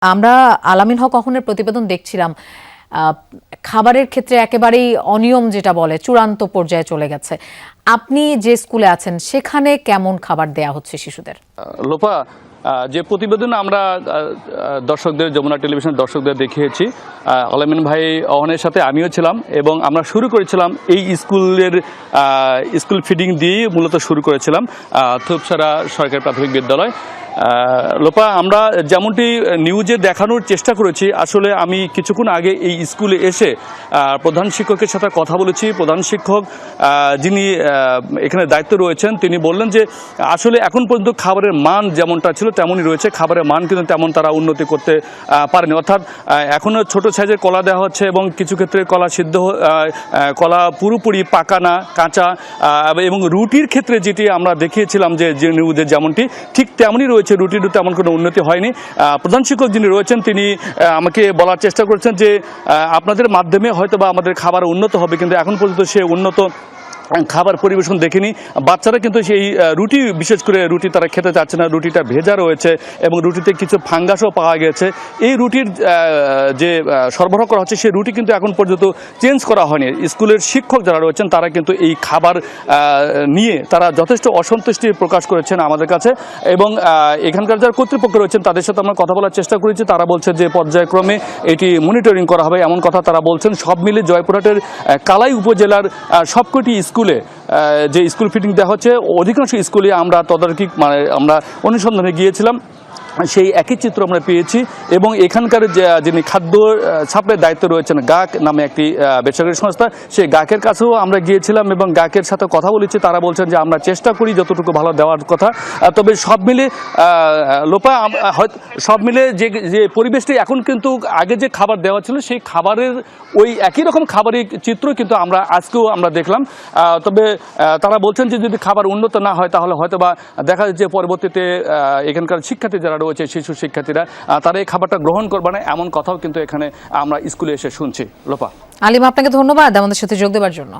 আমরা আলামিন হক অহনের প্রতিবেদন দেখছিলাম। খাবারের ক্ষেত্রে একেবারেই অনিয়ম যেটা বলে চূড়ান্ত পর্যায়ে চলে গেছে। আপনি যে স্কুলে আছেন সেখানে কেমন খাবার দেয়া হচ্ছে শিশুদের? লোপা, যে প্রতিবেদন আমরা দর্শকদের, যমুনা টেলিভিশন দর্শকদের দেখিয়েছি, আলামিন ভাই অহনের সাথে আমিও ছিলাম এবং আমরা শুরু করেছিলাম এই স্কুল ফিডিং দিয়েই মূলত শুরু করেছিলাম থুপসারা সরকারি প্রাথমিক বিদ্যালয়। লোপা, আমরা যেমনটি নিউজে দেখানোর চেষ্টা করেছি, আসলে আমি কিছুক্ষণ আগে এই স্কুলে এসে প্রধান শিক্ষকের সাথে কথা বলেছি। প্রধান শিক্ষক যিনি এখানে দায়িত্ব রয়েছেন তিনি বললেন যে আসলে এখন পর্যন্ত খাবারের মান যেমনটা ছিল তেমনই রয়েছে, খাবারের মান কিন্তু তেমন তারা উন্নতি করতে পারেনি। অর্থাৎ এখনও ছোট সাইজের কলা দেওয়া হচ্ছে এবং কিছু ক্ষেত্রে কলা পুরোপুরি পাকা না, কাঁচা। এবং রুটির ক্ষেত্রে যেটি আমরা দেখিয়েছিলাম যে নিউজে যেমনটি ঠিক তেমনই রয়েছে, রুটিরও তেমন কোনো উন্নতি হয়নি। প্রধান শিক্ষক যিনি রয়েছেন তিনি আমাকে বলার চেষ্টা করেছেন যে আপনাদের মাধ্যমে হয়তো বা আমাদের খাবার উন্নত হবে, কিন্তু এখন পর্যন্ত সে উন্নত খাবার পরিবেশন দেখিনি। বাচ্চারা কিন্তু সেই রুটি, বিশেষ করে রুটি তারা খেতে চাচ্ছে না, রুটিটা ভেজা রয়েছে এবং রুটিতে কিছু ফাঙ্গাসও পাওয়া গেছে। এই রুটির যে সরবরাহ করা হচ্ছে সেই রুটি কিন্তু এখন পর্যন্ত চেঞ্জ করা হয়নি। স্কুলের শিক্ষক যারা রয়েছেন তারা কিন্তু এই খাবার নিয়ে তারা যথেষ্ট অসন্তুষ্টি প্রকাশ করেছেন আমাদের কাছে এবং এখানকার যারা কর্তৃপক্ষ রয়েছেন তাদের সাথে আমরা কথা বলার চেষ্টা করেছি। তারা বলছে যে পর্যায়ক্রমে এটি মনিটরিং করা হবে, এমন কথা তারা বলছেন। সব মিলে জয়পুরহাটের কালাই উপজেলার সবকটি স্কুলে যে স্কুল ফিডিং দেওয়া হচ্ছে অধিকাংশ স্কুলে আমরা তদারকি আমরা অনুসন্ধানে গিয়েছিলাম, সেই একই চিত্র আমরা পেয়েছি। এবং এখানকার যিনি খাদ্য সাপ্লাই দায়িত্ব রয়েছেন গাক নামে একটি বেসরকারি সংস্থা, সেই গাকের কাছেও আমরা গিয়েছিলাম এবং গাকের সাথে কথা বলেছি। তারা বলছেন যে আমরা চেষ্টা করি যতটুকু ভালো দেওয়ার কথা। তবে সব মিলে লোপা, হয়তো সব মিলে যে পরিবেশটি এখন কিন্তু আগে যে খাবার দেওয়া ছিল সেই খাবারের ওই একই রকম খাবারের চিত্র কিন্তু আজকেও আমরা দেখলাম। তবে তারা বলছেন যে যদি খাবার উন্নত না হয় তাহলে হয়তো বা দেখা যায় যে পরবর্তীতে এখানকার শিক্ষার্থী যারা রয়েছে, শিশু শিক্ষার্থীরা, তারা এই খাবারটা গ্রহণ করবে না, এমন কথাও কিন্তু এখানে আমরা স্কুলে এসে শুনছি। লোপা, আলিম, আপনাকে ধন্যবাদ আমাদের সাথে যোগ দেওয়ার জন্য।